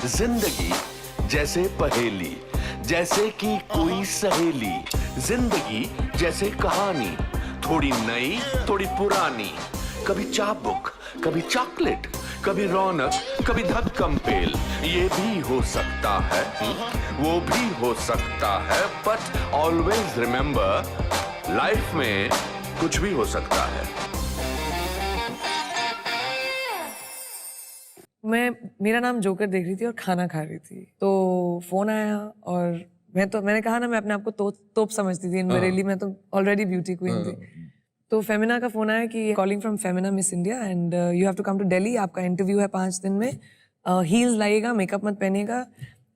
जिंदगी जैसे पहेली, जैसे कि कोई सहेली। जिंदगी जैसे कहानी, थोड़ी नई थोड़ी पुरानी। कभी चाबुक, कभी चॉकलेट, कभी रौनक, कभी धक्कम पेल। ये भी हो सकता है, वो भी हो सकता है, बट ऑलवेज रिमेंबर, लाइफ में कुछ भी हो सकता है। मेरा नाम जोकर देख रही थी और खाना खा रही थी, तो फोन आया और मैंने कहा ना, मैं अपने आप को तोप समझती थी इन बरेली में, तो ऑलरेडी ब्यूटी क्वीन थी। तो फेमिना का फोन आया कि calling from Femina miss India and you have to come to Delhi, आपका इंटरव्यू है 5 दिन में, हील्स लाइएगा, मेकअप मत पहनिएगा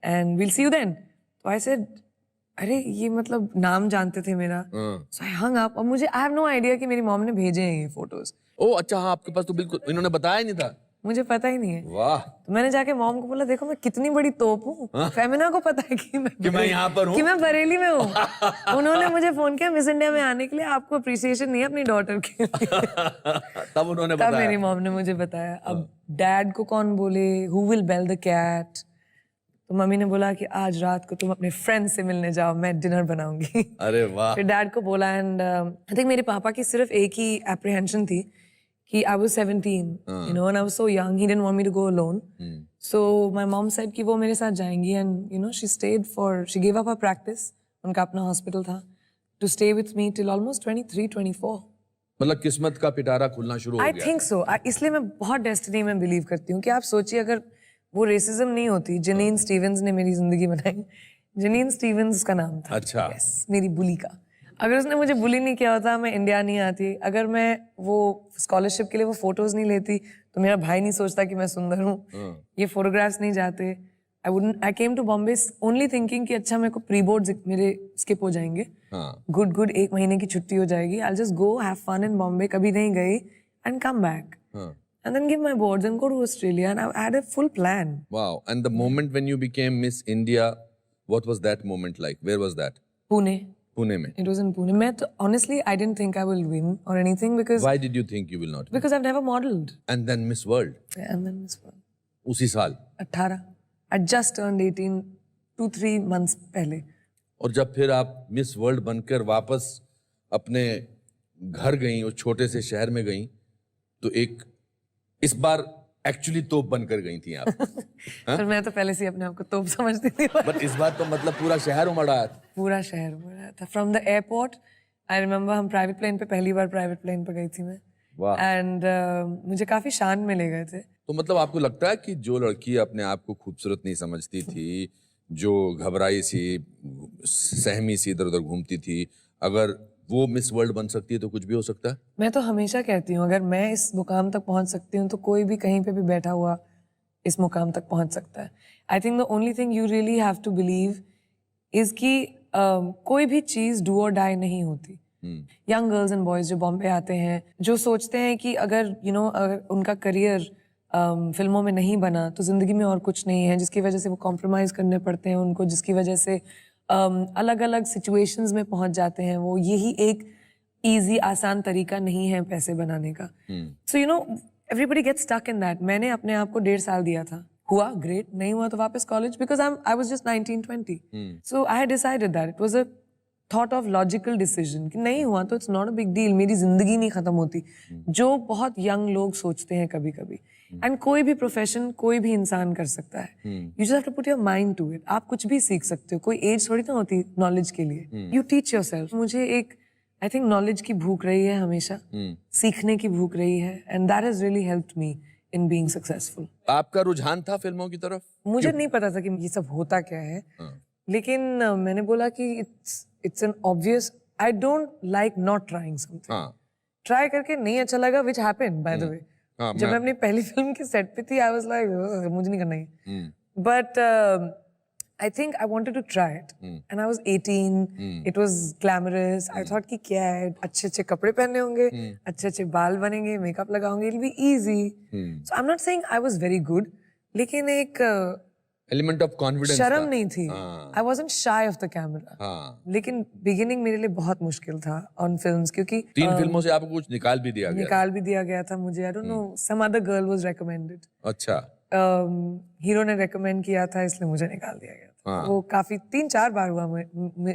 and will see you then. तो आई सेड, अरे ये मतलब नाम जानते थे मेरा। सो आई हंग अप और मुझे आई हैव नो आइडिया कि मेरी मॉम ने भेजे हैं ये फोटोज। ओह अच्छा, हाँ आपके पास तो बिल्कुल इन्होंने बताया ही नहीं था। मुझे पता ही नहीं है। वाह। तो मैंने जाके मॉम को बोला, देखो मैं कितनी बड़ी तोप हूँ, फेमिना को पता है कि मैं यहाँ पर हूँ, कि मैं बरेली में हूँ। उन्होंने मुझे फोन किया मिस इंडिया में आने के लिए, आपको अप्रिसिएशन नहीं है अपनी डॉटर के लिए। तब उन्होंने तब बताया। मेरी मॉम ने मुझे बताया। अब डैड को कौन बोले, who will bell the cat. तो मम्मी ने बोला कि आज रात को तुम अपने फ्रेंड से मिलने जाओ, मैं डिनर बनाऊंगी। अरे वाह। फिर डैड को बोला एंड आई थिंक मेरे पापा की सिर्फ एक ही एप्रीहेंशन थी कि I was 17, you know, and I was so young. He didn't want me to go alone. So my mom said कि वो मेरे साथ जाएंगी and you know she stayed she gave up her practice. उनका अपना hospital था, to stay with me till almost 23, 24. मतलब किस्मत का पिटारा खुलना शुरू हो I गया। think so. इसलिए मैं बहुत डेस्टिनी में बिलीव करती हूँ कि आप सोचिए, अगर वो रेसिज्म नहीं होती, जनीन स्टीवंस ने मेरी जिंदगी बनाई। जनीन स्टीवंस का नाम था। अच्छा। Yes, मेरी बुली का। अगर उसने मुझे बुली नहीं किया होता, मैं इंडिया नहीं आती। अगर मैं वो स्कॉलरशिप के लिए वो फोटोज नहीं लेती, तो मेरा भाई नहीं सोचता कि मैं सुंदर हूँ। ये फोटोग्राफ्स नहीं जाते। I came to Bombay only thinking कि अच्छा मेरे को प्री बोर्ड मेरे स्किप हो जाएंगे, गुड 1 महीने की छुट्टी हो जाएगी, I just go have fun in Bombay, कभी नहीं गई, and come back and then give my boards and go to Australia, and I had a full plan. Wow. And the moment when you became Miss India, what was that moment like? Where was that? Pune. Pune में। It was in Pune. Honestly, I didn't think I will win or anything because. Why did you think you will not win? Because I've never modeled. And then Miss World? Yeah, and then Miss World. उसी साल? 18. I just turned 18 2-3 months पहले. और जब फिर आप miss world बनकर वापस अपने घर गई, उस छोटे से शहर में गई, तो एक इस बार एक्चुअली तोप बनकर गई थी आप। पर मैं तो पहले से अपने आप को तोप समझती थी। बट इस बार तो मतलब पूरा शहर उमड़ आया था। पूरा शहर उमड़ आया था। From the airport, I remember हम प्राइवेट प्लेन पे, पहली बार प्राइवेट प्लेन पे गई थी मैं। वाह। एंड मुझे काफी शान में ले गए थे। तो मतलब आपको लगता है कि जो लड़की अपने आप को खूबसूरत नहीं समझती थी, जो घबराई सी, सहमी सी इधर उधर घूमती थी, अगर वो मिस वर्ल्ड बन सकती है तो कुछ भी हो सकता है? मैं तो हमेशा कहती हूँ, अगर मैं इस मुकाम तक पहुँच सकती हूँ तो कोई भी कहीं पे भी बैठा हुआ इस मुकाम तक पहुँच सकता है। I think the only thing you really have to believe is कि कोई भी चीज़ डू और डाई नहीं होती। यंग गर्ल्स एंड बॉयज जो बॉम्बे आते हैं, जो सोचते हैं कि अगर अगर उनका करियर फिल्मों में नहीं बना तो जिंदगी में और कुछ नहीं है, जिसकी वजह से वो कॉम्प्रोमाइज़ करने पड़ते हैं उनको, जिसकी वजह से अलग अलग सिचुएशंस में पहुंच जाते हैं वो, यही एक इजी आसान तरीका नहीं है पैसे बनाने का। So everybody gets stuck in that. मैंने अपने आप को 1.5 साल दिया था, हुआ ग्रेट, नहीं हुआ तो वापस college, because I was just 19-20। So I had decided that it was a thought of logical decision कि नहीं हुआ तो it's not a big deal, मेरी जिंदगी नहीं खत्म होती, जो बहुत यंग लोग सोचते हैं कभी कभी। एंड कोई भी प्रोफेशन कोई भी इंसान कर सकता है, you just have to put your mind to it. आप कुछ भी सीख सकते हो, कोई एज थोड़ी ना होती नॉलेज के लिए, यू टीच योरसेल्फ। मुझे एक आई थिंक नॉलेज की भूख रही है हमेशा, सीखने की भूख रही है, and that has really helped me in being successful. आपका रुझान था फिल्मों की तरफ? मुझे नहीं पता था कि ये सब होता क्या है, लेकिन मैंने बोला कि it's an obvious, I don't like not trying something. Try करके नहीं अच्छा लगा, which happened by the way. जब मैं अपनी पहली फिल्म के सेट पे थी, आई वाज लाइक मुझे नहीं करना है, but I think I wanted to try it and I was 18, it was glamorous. I thought कि क्या है, अच्छे अच्छे कपड़े पहनने होंगे, अच्छे अच्छे बाल बनेंगे, मेकअप लगाऊंगी, it will be easy. So I am not saying I was very good, लेकिन एक एलिमेंट ऑफ कॉन्फिडेंस, शर्म नहीं थी। I wasn't shy of the camera. लेकिन बिगिनिंग मेरे लिए बहुत मुश्किल था ऑन फिल्म्स, क्योंकि 3 फिल्मों से आपको कुछ निकाल भी दिया गया था मुझे। I don't know, some other girl was recommended. अच्छा। हीरो ने रेकमेंड किया था इसलिए मुझे निकाल दिया गया था। हाँ। वो काफी 3-4 बार हुआ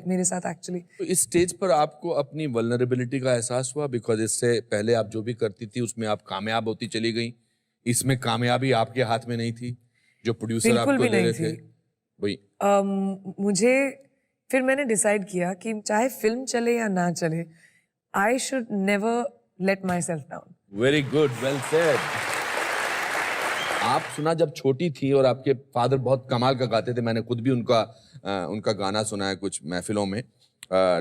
मेरे साथ एक्चुअली। तो इस स्टेज पर आपको अपनी वल्नरेबिलिटी का एहसास हुआ? बिकॉज इससे पहले आप जो भी करती थी उसमें आप कामयाब होती चली गई, इसमें कामयाबी आपके हाथ में नहीं थी, जो प्रोड्यूसर बिल्कुल आपको भी दे नहीं रहे थे थी। वही। मुझे फिर मैंने डिसाइड किया कि चाहे फिल्म चले या ना चले, I should never let my self down. Very good, well said. आप सुना जब छोटी थी और आपके फादर बहुत कमाल का गाते थे, मैंने खुद भी उनका गाना सुना है कुछ महफिलों में।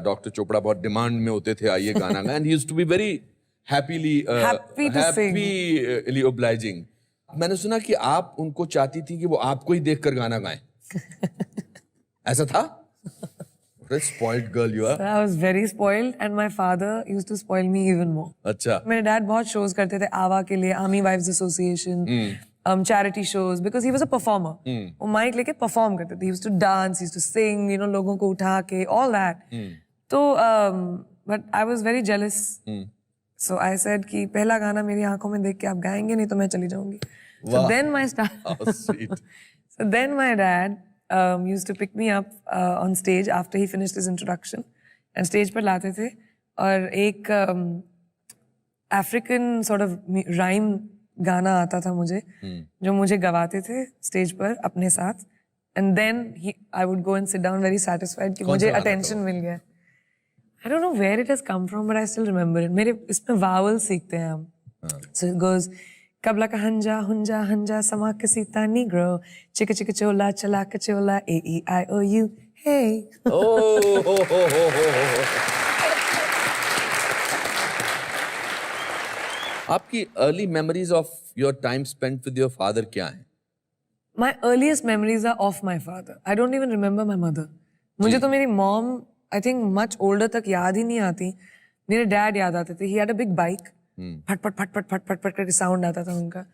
डॉक्टर चोपड़ा बहुत डिमांड में होते थे आइए गाना गाएं, and he used to be very happily obliging. मैंने सुना कि आप उनको चाहती थी कि वो आपको ही देखकर गाना गाएं। ऐसा था? What a spoiled girl you are. I was very spoiled and my father used to spoil me even more. अच्छा। मेरे डैड बहुत shows करते थे आवा के लिए, army wives association, charity shows, because he was a performer. वो mic लेके परफॉर्म करते थे. He used to dance, he used to sing, you know, लोगों को उठा के, all that. तो but I was very jealous. So I said कि पहला गाना मेरी आंखों में देख के आप गाएंगे, नहीं तो मैं चली जाऊंगी. So then my How sweet. So then my dad used to pick me up on stage after he finished his introduction, and stage पर लाते थे और एक African sort of rhyme गाना आता था मुझे, जो मुझे गवाते थे स्टेज पर अपने साथ, and then I would go and sit down very satisfied कि मुझे attention मिल गया. I don't know where it has come from, but I still remember it. मेरे इसमें vowel सीखते हैं हम. So it goes Kabla ka hanja, hunja, hanja, sama kasita negro, chicka chicka chola, chala kachola, A-E-I-O-U, hey. आपकी early memories of your time spent with your father क्या हैं? My earliest memories are of my father. I don't even remember my mother. मुझे तो मेरी mom, I think much older तक याद ही नहीं आती. मेरे dad याद आते थे. He had a big bike. फट फट फट फट फट फट फट करके साउंड आता था उनका.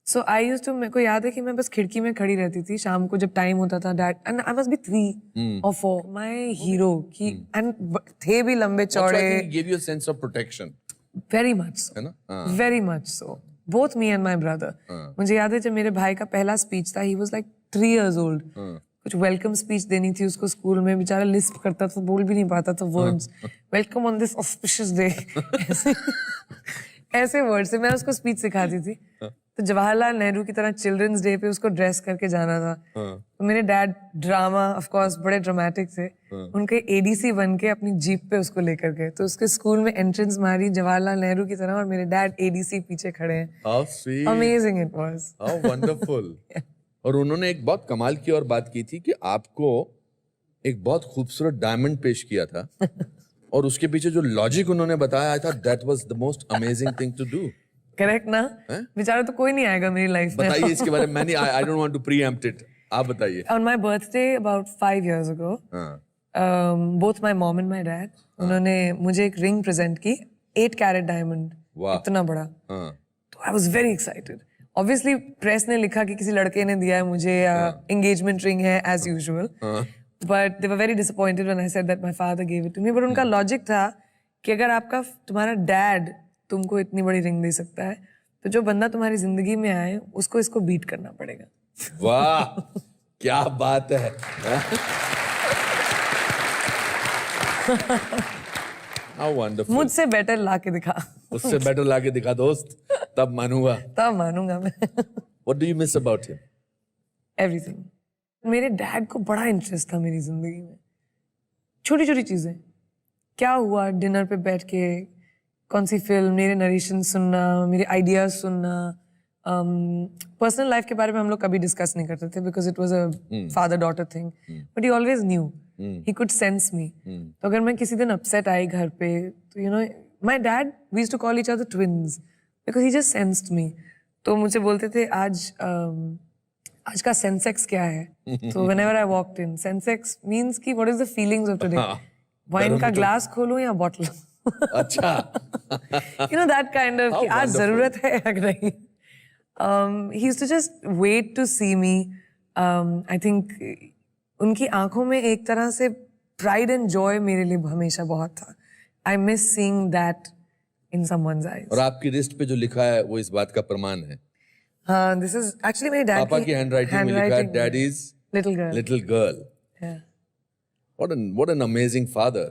सो आई यूज्ड टू, मेरे को याद है कि मैं बस खिड़की में खड़ी रहती थी शाम को जब टाइम होता था. Dad and I must be 3 or 4. My hero की, एंड थे भी लंबे चौड़े. Gave you a sense of protection. Very much so, है ना? Very much so. Both me and my brother. मुझे याद है जब मेरे भाई का पहला स्पीच था, he was like 3 years old. कुछ वेलकम स्पीच देनी थी उसको स्कूल में. बेचारा लिस्प करता था, बोल भी नहीं पाता था words. Welcome on this auspicious day, ऐसे वर्ड से मैं उसको स्पीच सिखाती थी. तो जवाहरलाल नेहरू की तरह चिल्ड्रंस डे पे उसको ड्रेस करके जाना था. तो मेरे डैड ड्रामा, ऑफ कोर्स बड़े ड्रामेटिक थे, उनके एडीसी बन के अपनी जीप पे उसको लेकर गए. तो उसके स्कूल में एंट्रेंस मारी जवाहरलाल नेहरू की तरह, और मेरे डैड एडीसी पीछे खड़े हैं. How sweet. Amazing it was. How wonderful. और उन्होंने एक बहुत कमाल की और बात की थी कि आपको एक बहुत खूबसूरत डायमंड पेश किया था, और उसके पीछे जो लॉजिक उन्होंने बताया, I thought that was the most amazing thing to do. Correct ना? बेचारा तो कोई नहीं आएगा मेरी लाइफ में. बताइए इसके बारे में. मैंने I don't want to preempt it, आप बताइए. On my birthday about 5 years ago, both my mom and my dad, उन्होंने मुझे एक रिंग प्रेजेंट की, 8 carat diamond. वाह. इतना बड़ा. तो I was very excited. Obviously press ने लिखा कि किसी लड़के ने दिया है मुझे, engagement ring है as usual. But they were very disappointed when I said that my father gave it to me. But उनका लॉजिक था कि अगर तुम्हारा डैड तुमको इतनी बड़ी रिंग दे सकता है, तो जो बंदा तुम्हारी जिंदगी में आए उसको इसको बीट करना पड़ेगा. वाह, क्या बात है. How wonderful. मुझसे बेटर ला के दिखा. उससे बेटर लाके दिखा दोस्त, तब मानूंगा. तब मानूंगा मैं. What do you miss about him? Everything. मेरे डैड को बड़ा इंटरेस्ट था मेरी जिंदगी में. छोटी छोटी चीजें, क्या हुआ डिनर पे बैठ के, कौन सी फिल्म, मेरे नरेशन सुनना, मेरे आइडियाज सुनना. पर्सनल लाइफ के बारे में हम लोग कभी डिस्कस नहीं करते थे, because it was a father daughter thing. But he always knew, he could sense me. तो अगर मैं किसी दिन अपसेट आई घर पे, तो you know, my dad, we used to call each other twins, because he just sensed me. तो मुझे बोलते थे आज का सेंसेक्स क्या है. तो whenever I walked in, sensex means कि what is the feelings of today. Wine का ग्लास खोलूं या बॉटल. अच्छा. You know that kind of, कि आज जरूरत है या नहीं. He used to just wait to see me. I think उनकी आंखों में एक तरह से pride and joy मेरे लिए हमेशा बहुत था. I miss seeing that in someone's eyes. और आपकी रिस्ट पे जो लिखा है वो इस बात का प्रमाण है. हाँ, this is actually मेरे डैड पापा की हैंडराइटिंग में लिखा है dad is little girl. Little girl. Yeah, What an amazing father.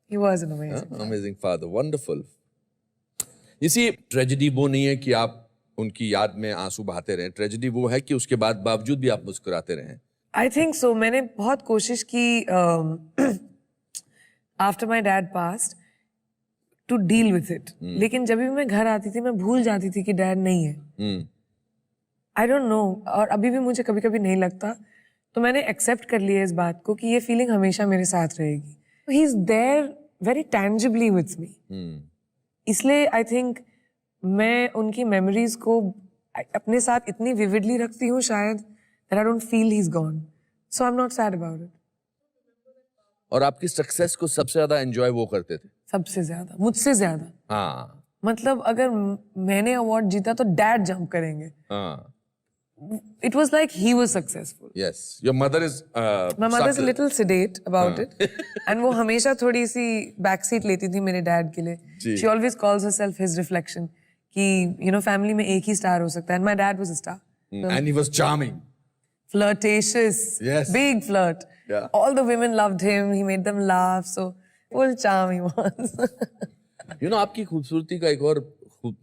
he was an amazing. Amazing father. Wonderful. You see, tragedy वो नहीं है कि आप उनकी याद में आंसू बहाते रहें. ट्रेजेडी वो है कि उसके बाद बावजूद भी आप मुस्कुराते रहें. I think so. मैंने बहुत कोशिश की after my dad passed to deal with it. लेकिन जब भी मैं घर आती थी मैं भूल जाती थी कि डैड नहीं है. I don't know. और अभी भी मुझे कभी कभी नहीं लगता. तो मैंने एक्सेप्ट कर लिया इस बात को कि ये फीलिंग हमेशा मेरे साथ रहेगी. He is there very tangibly with me. इसलिए आई थिंक मैं उनकी मेमोरीज को अपने साथ इतनी विविडली रखती हूँ शायद that I don't feel he's gone. So I'm not sad about it. और आपकी सक्सेस को सबसे ज्यादा एंजॉय वो करते थे. सबसे ज्यादा, मुझसे ज्यादा. हाँ. मतलब अगर मैंने अवार्ड जीता तो डैड जंप करेंगे. हाँ. It was like he was successful. Yes. Your mother is. My mother's a subtle. little sedate about it. And वो हमेशा थोड़ी सी बैक सीट लेती थी मेरे डैड के लिए. जी. She always calls herself his reflection. कि you know फैमिली में एक ही स्टार हो सकता है. And my dad was a star. And he was charming. Flirtatious. Yes. Big flirt. Yeah. All the women loved him. He made them laugh. So full charm he was. You know, आपकी खूबसूरती का एक और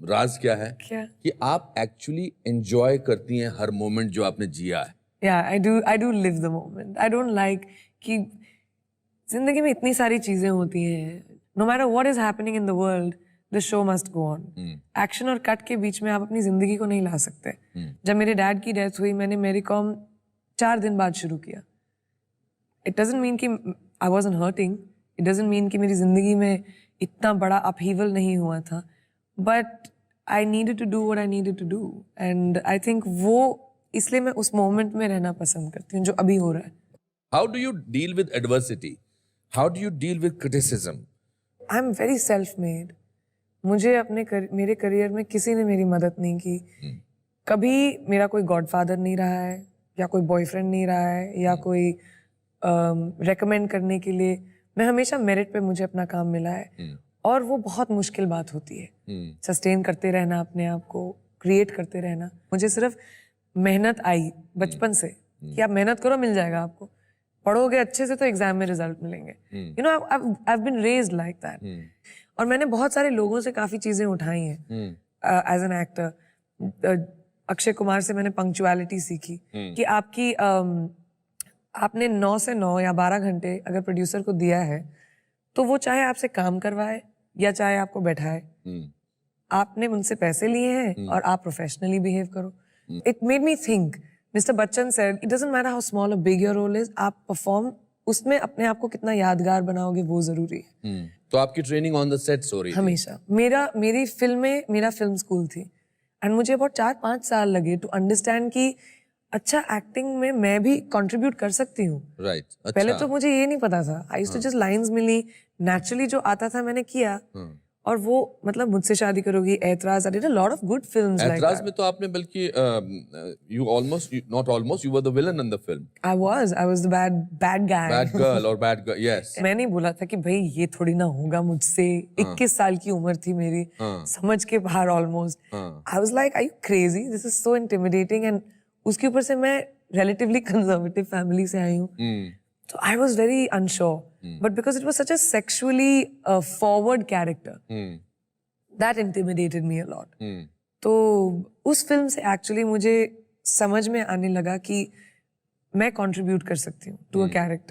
राज क्या है? क्या? कि आप एक्चुअली एंजॉय करती हैं हर मोमेंट जो आपने जिया है. Yeah, I do live the moment. I don't like कि जिंदगी में इतनी सारी चीजें होती हैं. No matter what is happening in the world, the show must go on. Action और कट के बीच में आप अपनी जिंदगी को नहीं ला सकते. जब मेरे डैड की डेथ हुई मैंने मेरी कॉम 4 दिन बाद शुरू किया. It doesn't mean कि I wasn't hurting. It doesn't mean कि मेरी जिंदगी में इतना बड़ा अपहीवल नहीं हुआ था. But I needed to do what I needed to do. And I think वो इसलिए मैं उस मोमेंट में रहना पसंद करती हूँ जो अभी हो रहा है. How do you deal with adversity? How do you deal with criticism? I'm very self-made. मुझे मेरे करियर में किसी ने मेरी मदद नहीं की. कभी मेरा कोई गॉडफादर नहीं रहा है या कोई बॉयफ्रेंड नहीं रहा है या कोई रेकमेंड करने के लिए. मैं हमेशा मेरिट पे मुझे अपना काम मिला है. और वो बहुत मुश्किल बात होती है. सस्टेन करते रहना अपने आप को, क्रिएट करते रहना. मुझे सिर्फ मेहनत आई बचपन से कि आप मेहनत करो मिल जाएगा आपको. पढ़ोगे अच्छे से तो एग्जाम में रिजल्ट मिलेंगे. You know I have been raised like that. और मैंने बहुत सारे लोगों से काफी चीजें उठाई हैं as an actor. Akshay Kumar से मैंने पंक्चुअलिटी सीखी कि आपने 9 से 9 या 12 घंटे अगर प्रोड्यूसर को दिया है तो वो चाहे आपसे काम करवाए या चाहे आपको बैठाए. आपने उनसे पैसे लिए हैं और आप प्रोफेशनली बिहेव करो. It made me think. Mister Bachchan said it doesn't matter how small a big your role is. आप परफॉर्म उसमें अपने आप को कितना यादगार बनाओगे वो जरूरी है. तो आपकी ट्रेनिंग ऑन द सेट्स हो रही थी? हमेशा. मेरी मेरा फिल्म स्कूल थी. एंड मुझे बहुत 4-5 साल लगे टू अंडरस्टैंड कि अच्छा एक्टिंग में मैं भी कंट्रीब्यूट कर सकती हूँ. राइट. अच्छा. पहले तो मुझे ये नहीं पता था. I used to just lines मिली नेचुरली जो आता था मैंने किया. और वो मतलब मुझसे शादी करोगी, ऐतराज, I did a lot of good films like ऐतराज में तो आपने बल्कि you were the villain in the film. I was the bad guy. Bad girl or bad girl, yes. मैं नहीं बोला था कि भाई ये थोड़ी ना होगा मुझसे. 21 साल की उम्र थी मेरी. समझ के बाहर almost. I was like, are you crazy? This is so intimidating. And उसके ऊपर से मैं relatively conservative family से आई हूँ. So I was very unsure. But because it was such a sexually forward character, that intimidated me a lot. तो उस film से actually मुझे समझ में आने लगा कि मैं contribute कर सकती हूँ to a character.